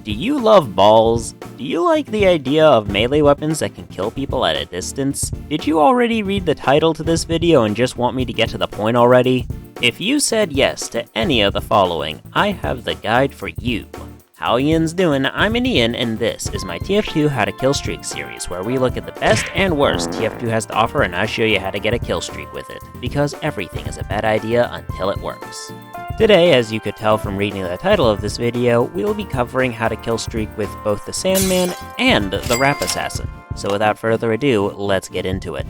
Do you love balls? Do you like the idea of melee weapons that can kill people at a distance? Did you already read the title to this video and just want me to get to the point already? If you said yes to any of the following, I have the guide for you. How Ian's doing? I'm Ian, and this is my TF2 How to Killstreak series, where we look at the best and worst TF2 has to offer and I show you how to get a killstreak with it, because everything is a bad idea until it works. Today, as you could tell from reading the title of this video, we'll be covering how to killstreak with both the Sandman and the Rap Assassin. So without further ado, let's get into it.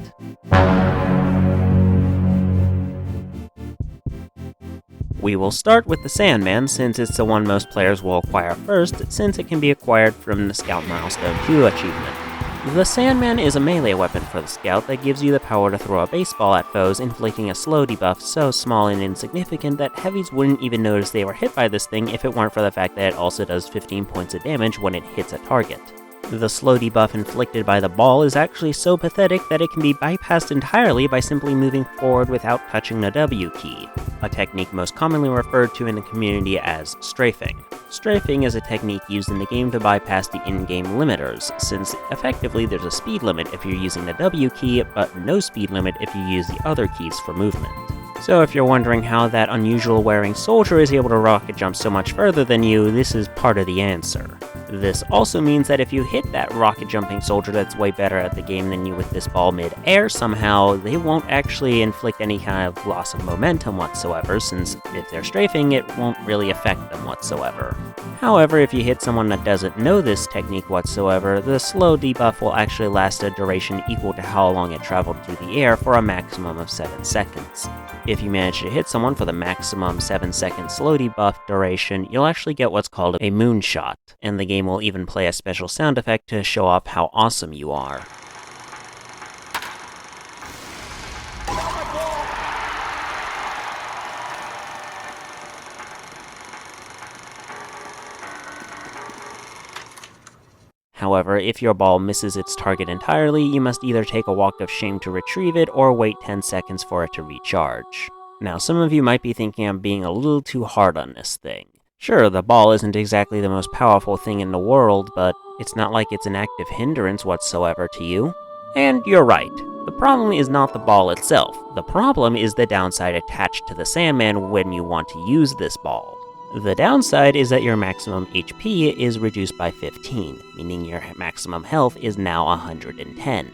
We will start with the Sandman, since it's the one most players will acquire first, since it can be acquired from the Scout Milestone 2 achievement. The Sandman is a melee weapon for the Scout that gives you the power to throw a baseball at foes, inflicting a slow debuff so small and insignificant that heavies wouldn't even notice they were hit by this thing if it weren't for the fact that it also does 15 points of damage when it hits a target. The slow debuff inflicted by the ball is actually so pathetic that it can be bypassed entirely by simply moving forward without touching the W key, a technique most commonly referred to in the community as strafing. Strafing is a technique used in the game to bypass the in-game limiters, since effectively there's a speed limit if you're using the W key, but no speed limit if you use the other keys for movement. So if you're wondering how that unusual wearing soldier is able to rocket jump so much further than you, this is part of the answer. This also means that if you hit that rocket jumping soldier that's way better at the game than you with this ball mid-air somehow, they won't actually inflict any kind of loss of momentum whatsoever, since if they're strafing, it won't really affect them whatsoever. However, if you hit someone that doesn't know this technique whatsoever, the slow debuff will actually last a duration equal to how long it traveled through the air for a maximum of 7 seconds. If you manage to hit someone for the maximum 7-second slow debuff duration, you'll actually get what's called a moonshot, and the game will even play a special sound effect to show off how awesome you are. However, if your ball misses its target entirely, you must either take a walk of shame to retrieve it or wait 10 seconds for it to recharge. Now, some of you might be thinking I'm being a little too hard on this thing. Sure, the ball isn't exactly the most powerful thing in the world, but it's not like it's an active hindrance whatsoever to you. And you're right. The problem is not the ball itself. The problem is the downside attached to the Sandman when you want to use this ball. The downside is that your maximum HP is reduced by 15, meaning your maximum health is now 110.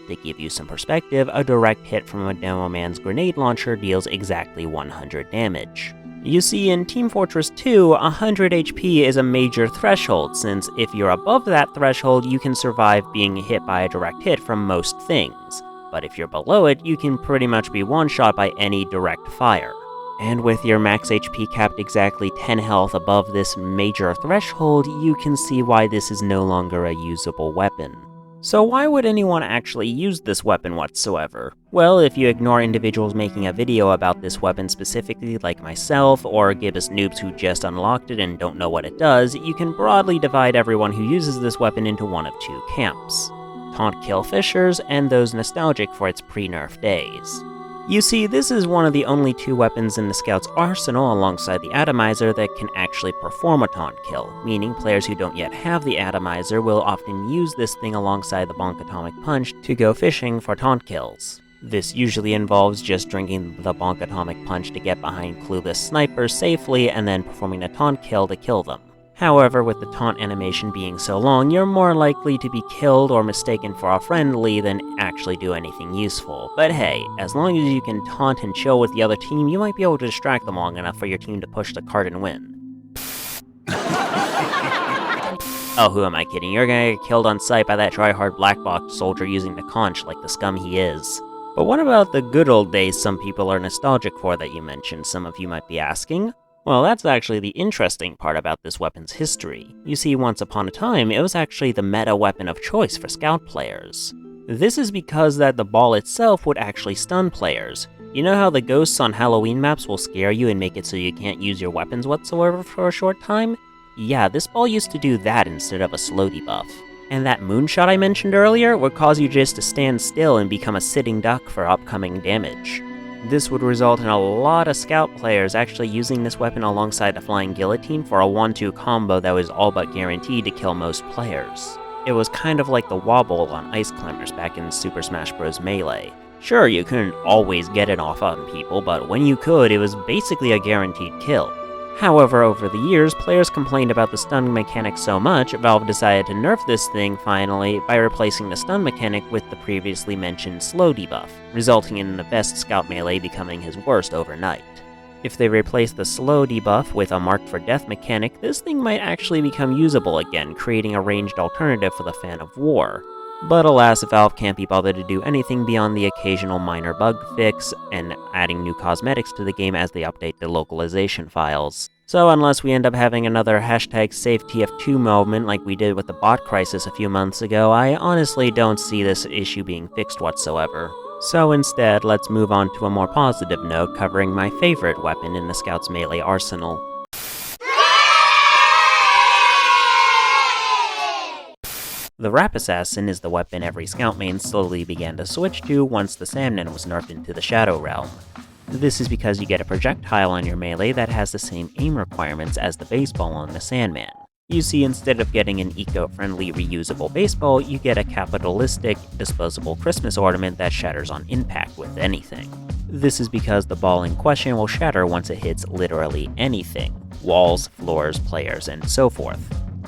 To give you some perspective, a direct hit from a Demo Man's grenade launcher deals exactly 100 damage. You see, in Team Fortress 2, 100 HP is a major threshold, since if you're above that threshold, you can survive being hit by a direct hit from most things. But if you're below it, you can pretty much be one-shot by any direct fire. And with your max HP capped exactly 10 health above this major threshold, you can see why this is no longer a usable weapon. So why would anyone actually use this weapon whatsoever? Well, if you ignore individuals making a video about this weapon specifically like myself, or Gibbous noobs who just unlocked it and don't know what it does, you can broadly divide everyone who uses this weapon into one of two camps: taunt kill fishers and those nostalgic for its pre-nerf days. You see, this is one of the only two weapons in the Scout's arsenal alongside the Atomizer that can actually perform a taunt kill, meaning players who don't yet have the Atomizer will often use this thing alongside the Bonk Atomic Punch to go fishing for taunt kills. This usually involves just drinking the Bonk Atomic Punch to get behind clueless snipers safely and then performing a taunt kill to kill them. However, with the taunt animation being so long, you're more likely to be killed or mistaken for a friendly than actually do anything useful. But hey, as long as you can taunt and chill with the other team, you might be able to distract them long enough for your team to push the cart and win. Oh, who am I kidding? You're gonna get killed on sight by that tryhard black box soldier using the conch like the scum he is. But what about the good old days some people are nostalgic for that you mentioned, some of you might be asking? Well, that's actually the interesting part about this weapon's history. You see, once upon a time, it was actually the meta weapon of choice for Scout players. This is because that the ball itself would actually stun players. You know how the ghosts on Halloween maps will scare you and make it so you can't use your weapons whatsoever for a short time? Yeah, this ball used to do that instead of a slow debuff. And that moonshot I mentioned earlier would cause you just to stand still and become a sitting duck for upcoming damage. This would result in a lot of scout players actually using this weapon alongside the flying guillotine for a 1-2 combo that was all but guaranteed to kill most players. It was kind of like the wobble on Ice Climbers back in Super Smash Bros. Melee. Sure, you couldn't always get it off on people, but when you could, it was basically a guaranteed kill. However, over the years, players complained about the stun mechanic so much, Valve decided to nerf this thing finally by replacing the stun mechanic with the previously mentioned slow debuff, resulting in the best scout melee becoming his worst overnight. If they replace the slow debuff with a marked for death mechanic, this thing might actually become usable again, creating a ranged alternative for the fan of war. But alas, Valve can't be bothered to do anything beyond the occasional minor bug fix and adding new cosmetics to the game as they update the localization files. So unless we end up having another hashtag save TF2 moment like we did with the bot crisis a few months ago, I honestly don't see this issue being fixed whatsoever. So instead, let's move on to a more positive note covering my favorite weapon in the Scout's melee arsenal. The Rap Assassin is the weapon every Scout main slowly began to switch to once the Sandman was nerfed into the Shadow Realm. This is because you get a projectile on your melee that has the same aim requirements as the baseball on the Sandman. You see, instead of getting an eco-friendly reusable baseball, you get a capitalistic, disposable Christmas ornament that shatters on impact with anything. This is because the ball in question will shatter once it hits literally anything: walls, floors, players, and so forth.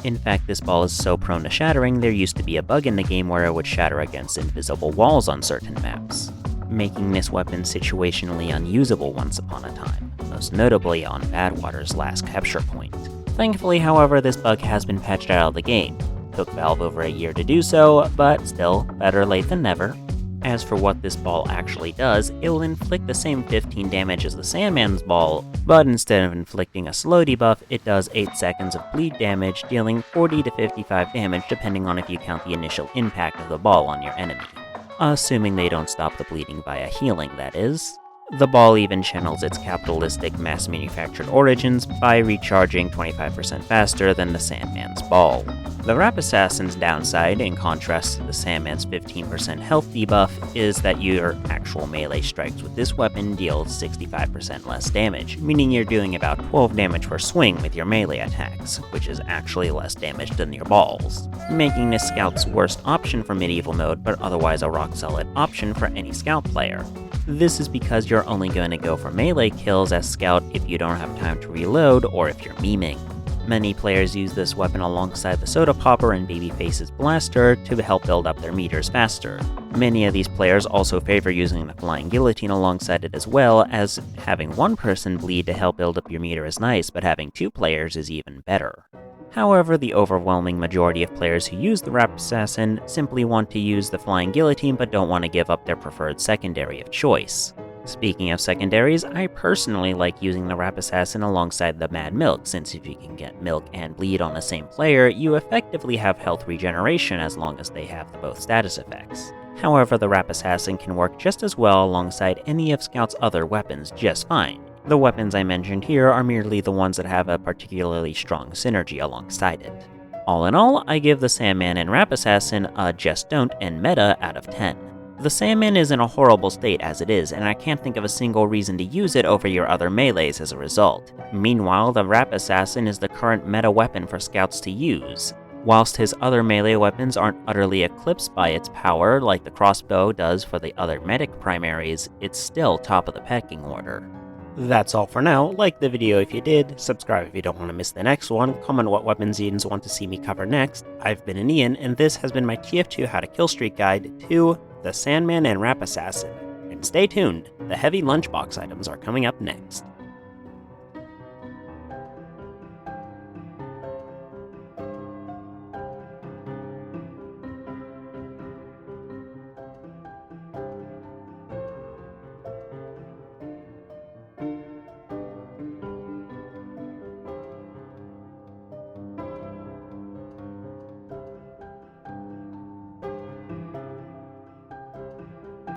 In fact, this ball is so prone to shattering, there used to be a bug in the game where it would shatter against invisible walls on certain maps, making this weapon situationally unusable once upon a time, most notably on Badwater's last capture point. Thankfully, however, this bug has been patched out of the game. Took Valve over a year to do so, but still, better late than never. As for what this ball actually does, it will inflict the same 15 damage as the Sandman's ball, but instead of inflicting a slow debuff, it does 8 seconds of bleed damage, dealing 40 to 55 damage depending on if you count the initial impact of the ball on your enemy. Assuming they don't stop the bleeding via healing, that is. The ball even channels its capitalistic mass-manufactured origins by recharging 25% faster than the Sandman's ball. The Rap Assassin's downside, in contrast to the Sandman's 15% health debuff, is that your actual melee strikes with this weapon deal 65% less damage, meaning you're doing about 12 damage per swing with your melee attacks, which is actually less damage than your balls, making this Scout's worst option for medieval mode, but otherwise a rock-solid option for any Scout player. This is because you're only going to go for melee kills as Scout if you don't have time to reload or if you're memeing. Many players use this weapon alongside the Soda Popper and Babyface's Blaster to help build up their meters faster. Many of these players also favor using the Flying Guillotine alongside it as well, as having one person bleed to help build up your meter is nice, but having 2 players is even better. However, the overwhelming majority of players who use the Rap Assassin simply want to use the Flying Guillotine but don't want to give up their preferred secondary of choice. Speaking of secondaries, I personally like using the Rap Assassin alongside the Mad Milk, since if you can get Milk and Bleed on the same player, you effectively have health regeneration as long as they have both status effects. However, the Rap Assassin can work just as well alongside any of Scout's other weapons just fine. The weapons I mentioned here are merely the ones that have a particularly strong synergy alongside it. All in all, I give the Sandman and Rap Assassin a just don't and meta out of 10. The Sandman is in a horrible state as it is, and I can't think of a single reason to use it over your other melees as a result. Meanwhile, the Rap Assassin is the current meta weapon for Scouts to use. Whilst his other melee weapons aren't utterly eclipsed by its power like the crossbow does for the other medic primaries, it's still top of the pecking order. That's all for now. Like the video if you did, subscribe if you don't want to miss the next one, comment what weapons Edens want to see me cover next. I've been Ian, and this has been my TF2 How to Killstreak guide to the Sandman and Rap Assassin. And stay tuned, the heavy lunchbox items are coming up next.